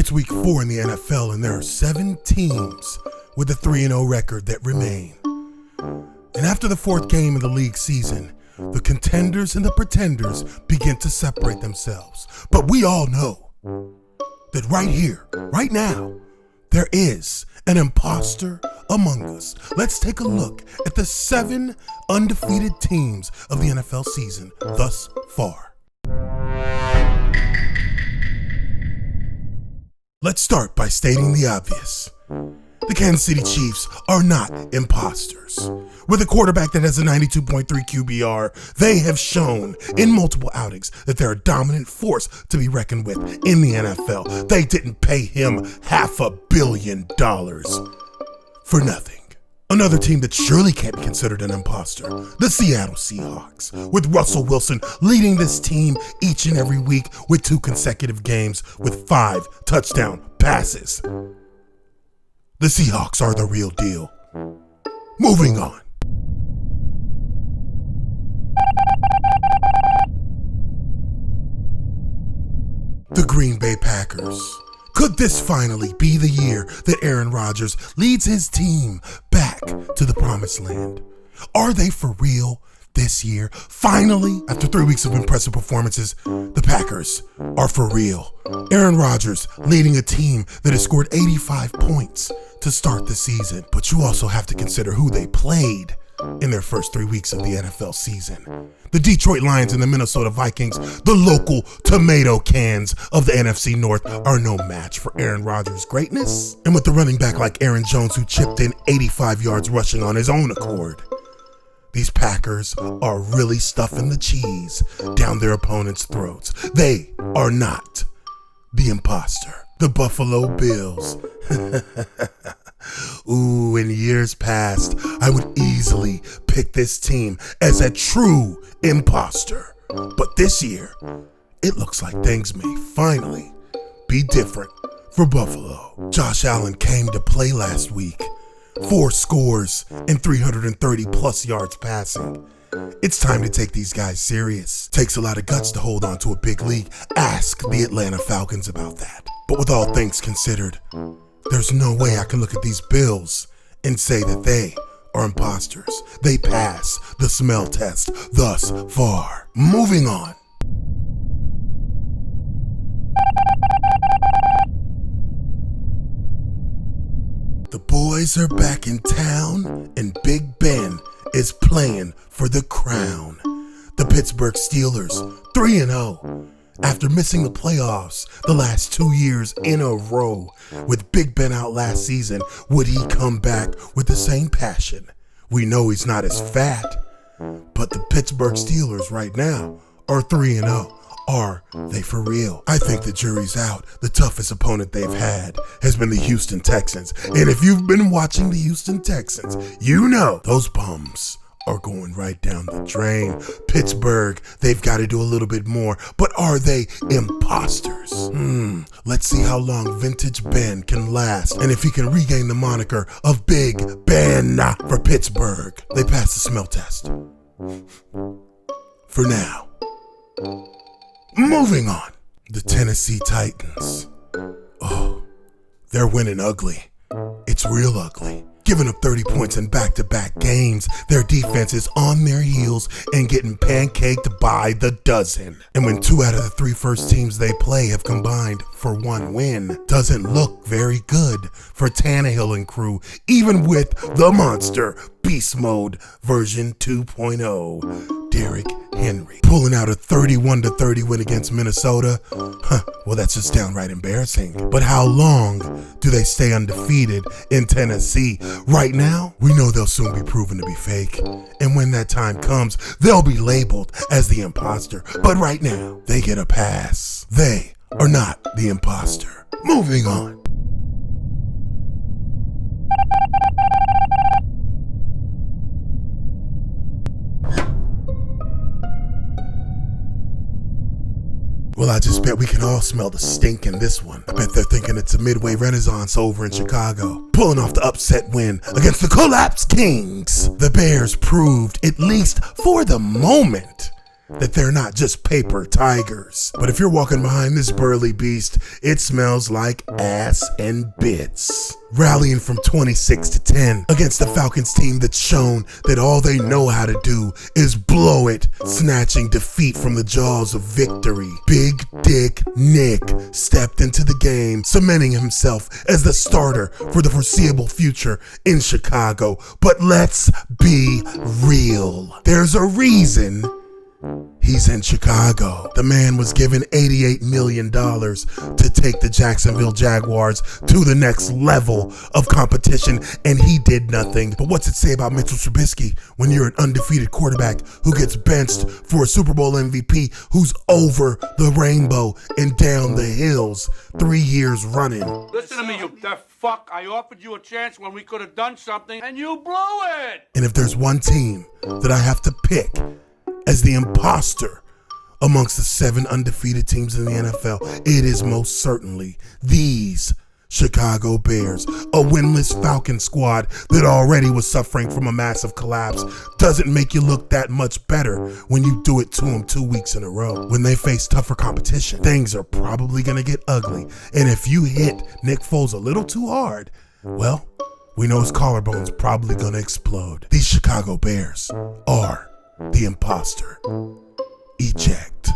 It's week 4 in the NFL, and there are 7 teams with a 3-0 record that remain. And after the 4th game of the league season, the contenders and the pretenders begin to separate themselves. But we all know that right here, right now, there is an imposter among us. Let's take a look at the 7 undefeated teams of the NFL season thus far. Let's start by stating the obvious. The Kansas City Chiefs are not imposters. With a quarterback that has a 92.3 QBR, they have shown in multiple outings that they're a dominant force to be reckoned with in the NFL. They didn't pay him $500 million for nothing. Another team that surely can't be considered an imposter, the Seattle Seahawks, with Russell Wilson leading this team each and every week with 2 consecutive games with 5 touchdown passes. The Seahawks are the real deal. Moving on. The Green Bay Packers. Could this finally be the year that Aaron Rodgers leads his team back to the promised land? Are they for real this year? Finally, after 3 weeks of impressive performances, the Packers are for real. Aaron Rodgers leading a team that has scored 85 points to start the season. But you also have to consider who they played in their first 3 weeks of the NFL season. The Detroit Lions and the Minnesota Vikings, the local tomato cans of the NFC North, are no match for Aaron Rodgers' greatness. And with the running back like Aaron Jones, who chipped in 85 yards rushing on his own accord, these Packers are really stuffing the cheese down their opponents' throats. They are not the imposter. The Buffalo Bills. Ooh, in years past, I would easily pick this team as a true imposter. But this year, it looks like things may finally be different for Buffalo. Josh Allen came to play last week. 4 scores and 330 plus yards passing. It's time to take these guys serious. Takes a lot of guts to hold on to a big league. Ask the Atlanta Falcons about that. But with all things considered, there's no way I can look at these Bills and say that they are imposters. They pass the smell test thus far. Moving on. The boys are back in town, and Big Ben is playing for the crown. The Pittsburgh Steelers, 3-0. After missing the playoffs the last 2 years in a row, with Big Ben out last season, would he come back with the same passion? We know he's not as fat, but the Pittsburgh Steelers right now are 3-0. Are they for real? I think the jury's out. The toughest opponent they've had has been the Houston Texans. And if you've been watching the Houston Texans, you know those bums are going right down the drain. Pittsburgh, they've got to do a little bit more, but are they imposters? Let's see how long Vintage Ben can last and if he can regain the moniker of Big Ben for Pittsburgh. They passed the smell test. For now. Moving on. The Tennessee Titans. Oh, they're winning ugly. It's real ugly. Giving up 30 points in back-to-back games, their defense is on their heels and getting pancaked by the dozen. And when 2 out of the 3 first teams they play have combined for 1 win, doesn't look very good for Tannehill and crew, even with the monster Beast Mode version 2.0. Derrick Henry pulling out a 31-30 win against Minnesota. Well, that's just downright embarrassing. But how long do they stay undefeated in Tennessee? Right now, we know they'll soon be proven to be fake. And when that time comes, they'll be labeled as the imposter. But right now, they get a pass. They are not the imposter. Moving on. Well, I just bet we can all smell the stink in this one. I bet they're thinking it's a midway renaissance over in Chicago. Pulling off the upset win against the Collapse Kings. The Bears proved, at least for the moment, that they're not just paper tigers. But if you're walking behind this burly beast, it smells like ass and bits. Rallying from 26-10 against the Falcons team that's shown that all they know how to do is blow it, snatching defeat from the jaws of victory. Big Dick Nick stepped into the game, cementing himself as the starter for the foreseeable future in Chicago. But let's be real. There's a reason he's in Chicago. The man was given $88 million to take the Jacksonville Jaguars to the next level of competition, and he did nothing. But what's it say about Mitchell Trubisky when you're an undefeated quarterback who gets benched for a Super Bowl MVP, who's over the rainbow and down the hills 3 years running? Listen to me, you deaf fuck. I offered you a chance when we could have done something, and you blew it! And if there's one team that I have to pick as the imposter amongst the 7 undefeated teams in the NFL, it is most certainly these Chicago Bears. A winless Falcon squad that already was suffering from a massive collapse doesn't make you look that much better when you do it to them 2 weeks in a row. When they face tougher competition, things are probably going to get ugly. And if you hit Nick Foles a little too hard, well, we know his collarbone's probably going to explode. These Chicago Bears are the imposter. Eject.